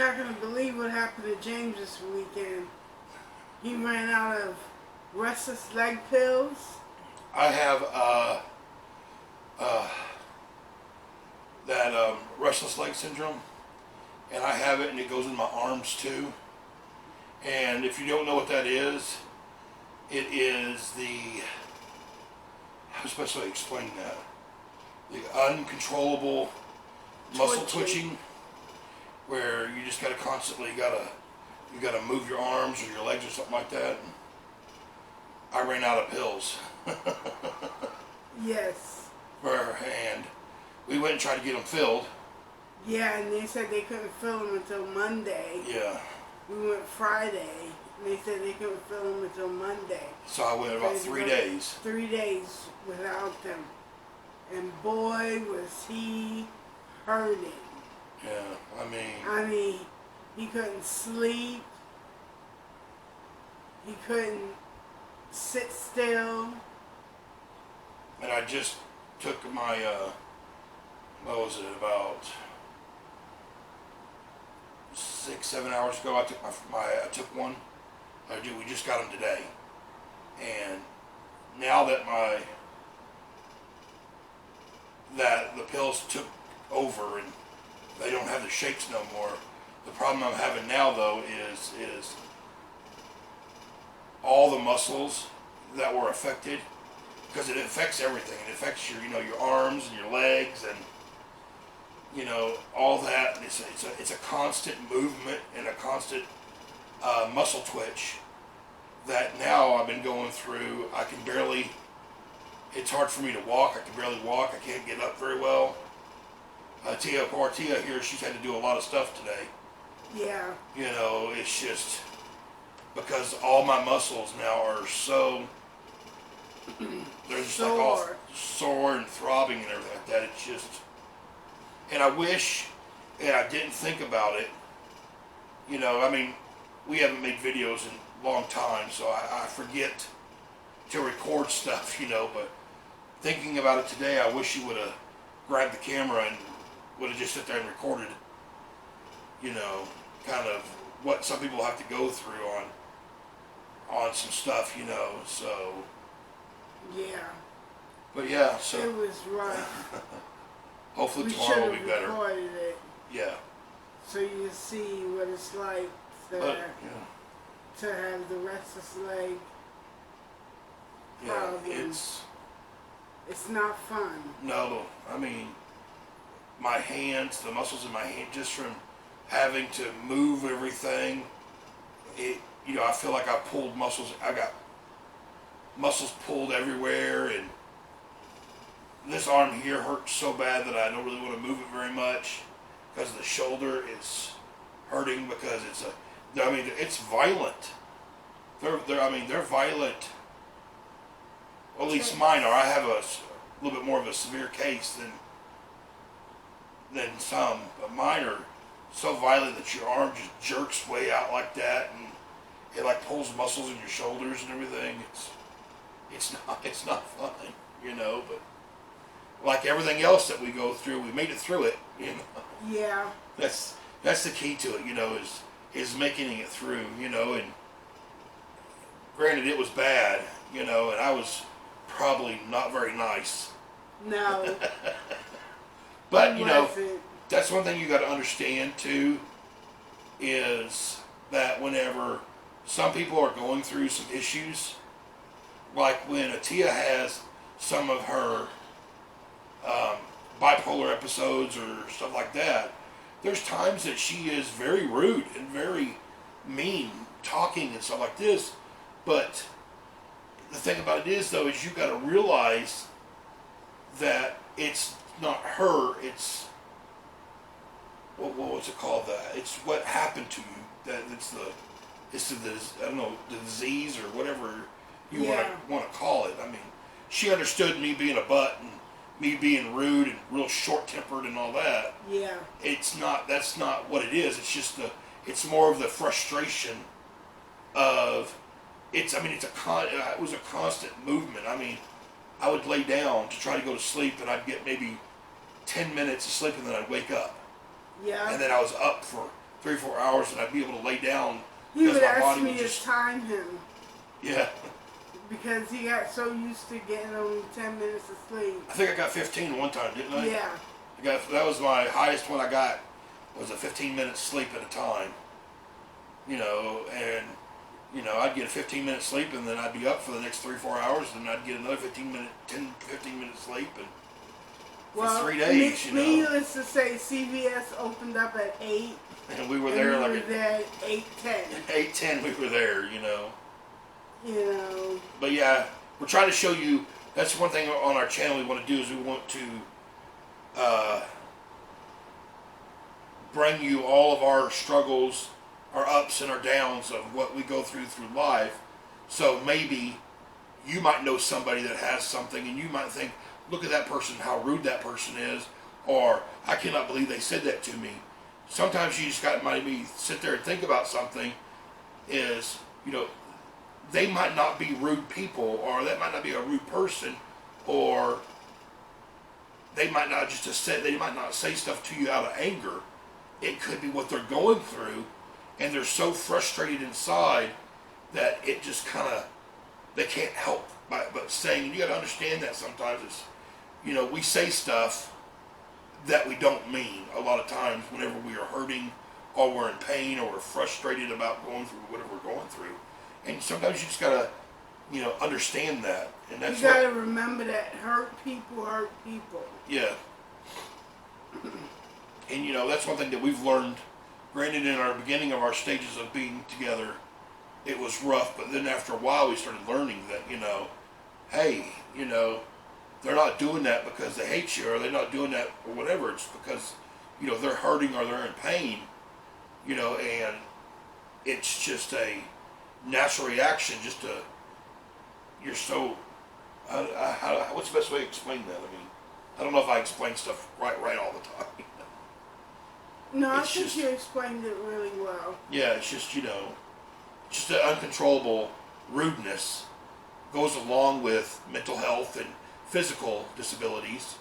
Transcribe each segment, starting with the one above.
not going to believe what happened to James this weekend. He ran out of restless leg pills. I have that restless leg syndrome, and I have it, and it goes in my arms too. And if you don't know what that is, it is the, how am I supposed to explain that? The uncontrollable muscle twitching, where you just gotta constantly you gotta move your arms or your legs or something like that. And I ran out of pills. Yes. And we went and tried to get them filled. Yeah, and they said they couldn't fill them until Monday. Yeah. We went Friday, and they said they couldn't fill them until Monday. So I went about 3 days. 3 days without them. And boy, was he hurting. Yeah, I mean, he couldn't sleep. He couldn't sit still. And I just took my, what was it, about 6-7 hours ago, I took one. We just got them today. And now that the pills took over and they don't have the shakes no more, the problem I'm having now though is all the muscles that were affected, because it affects everything. It affects your arms and your legs and all that. It's a constant movement and a constant muscle twitch that now I've been going through. I can barely. It's hard for me to walk. I can barely walk. I can't get up very well. Tia here, she's had to do a lot of stuff today. Yeah. It's just because all my muscles now are so, they're just like all sore and throbbing and everything like that. It's just, and I wish, and I didn't think about it. We haven't made videos in a long time, so I forget to record stuff, but thinking about it today, I wish you would have grabbed the camera and would have just sit there and recorded, kind of what some people have to go through on some stuff, so. Yeah. But yeah, so. It was rough. Hopefully tomorrow will be better. Recorded it. Yeah. So you see what it's like to have the restless leg problem. It's not fun. No, my hands, the muscles in my hand, just from having to move everything, I feel like I pulled muscles. I got muscles pulled everywhere, and this arm here hurts so bad that I don't really want to move it very much because the shoulder is hurting because it's violent. They're violent. Well, at least mine are. I have a little bit more of a severe case than some, but mine are so violent that your arm just jerks way out like that, and it like pulls muscles in your shoulders and everything. It's not fun, but like everything else that we go through, we made it through it, Yeah. That's the key to it, is making it through, and granted it was bad, and I was probably not very nice. No. But, that's one thing you got to understand too, is that whenever some people are going through some issues, like when Tia has some of her bipolar episodes or stuff like that, there's times that she is very rude and very mean, talking and stuff like this. But the thing about it is, though, is you got to realize that it's not her. It's what's it called? That it's what happened to you. That it's the I don't know, the disease or whatever you want to call it. She understood me being a butt and me being rude and real short-tempered and all that. Yeah. That's not what it is. It's just it's more of the frustration of, it was a constant movement. I would lay down to try to go to sleep and I'd get maybe 10 minutes of sleep and then I'd wake up. Yeah. And then I was up for 3 or 4 hours, and I'd be able to lay down He because would my ask body me would to just, time him yeah. because he got so used to getting only 10 minutes of sleep. I think I got 15 one time, didn't I? Yeah. That was my highest one I got, was a 15-minute sleep at a time. And I'd get a 15-minute sleep, and then I'd be up for the next 3 or 4 hours, and I'd get another 15-minute sleep, and Well, for 3 days, needless to say, CVS opened up at 8. And we were And there we like were at there at 8:10. 8:10. We were there, You But yeah, we're trying to show you. That's one thing on our channel we want to do is we want to bring you all of our struggles, our ups and our downs of what we go through life. So maybe you might know somebody that has something, and you might think, "Look at that person, how rude that person is," or "I cannot believe they said that to me." Sometimes you just got to maybe sit there and think about something. Is they might not be rude people, or that might not be a rude person, or they might not say stuff to you out of anger. It could be what they're going through, and they're so frustrated inside that it just they can't help but saying. And you got to understand that sometimes it's we say stuff that we don't mean a lot of times whenever we are hurting or we're in pain or we're frustrated about going through whatever we're going through. And sometimes you just gotta, understand that. And that's gotta remember that hurt people. Yeah. And that's one thing that we've learned. Granted, in our beginning of our stages of being together, it was rough, but then after a while we started learning that, hey, they're not doing that because they hate you, or they're not doing that or whatever. It's because, they're hurting or they're in pain, and it's just a natural reaction. You're so, what's the best way to explain that? I mean, I don't know if I explain stuff right all the time. No, I think you explained it really well. Yeah, it's just, just an uncontrollable rudeness goes along with mental health and physical disabilities,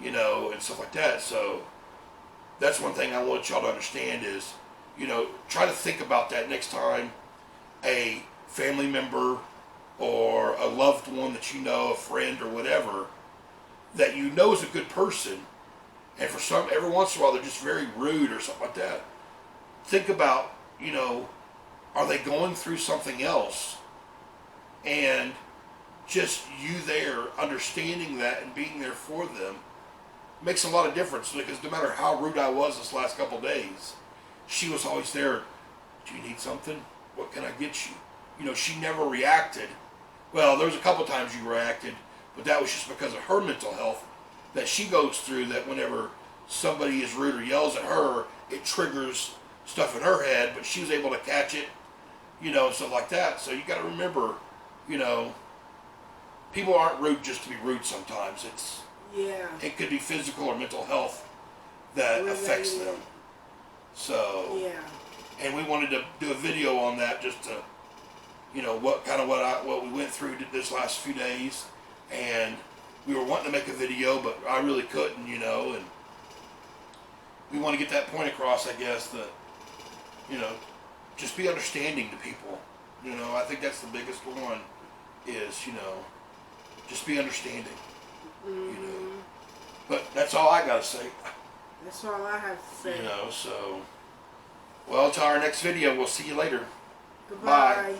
and stuff like that. So that's one thing I want y'all to understand is, try to think about that next time a family member or a loved one that a friend or whatever, that is a good person, and every once in a while they're just very rude or something like that. Think about, are they going through something else? And just you there understanding that and being there for them makes a lot of difference, because no matter how rude I was this last couple of days, she was always there. Do you need something? What can I get you? She never reacted. Well, there was a couple times you reacted, but that was just because of her mental health that she goes through, that whenever somebody is rude or yells at her, it triggers stuff in her head, but she was able to catch it, and stuff like that. So you got to remember, people aren't rude just to be rude sometimes. It could be physical or mental health that affects them. So, and we wanted to do a video on that, just to, what we went through this last few days. And we were wanting to make a video, but I really couldn't, and we want to get that point across, I guess, that, just be understanding to people. I think that's the biggest one is, just be understanding. But that's all I got to say. That's all I have to say. So, well, till our next video, we'll see you later. Goodbye. Bye.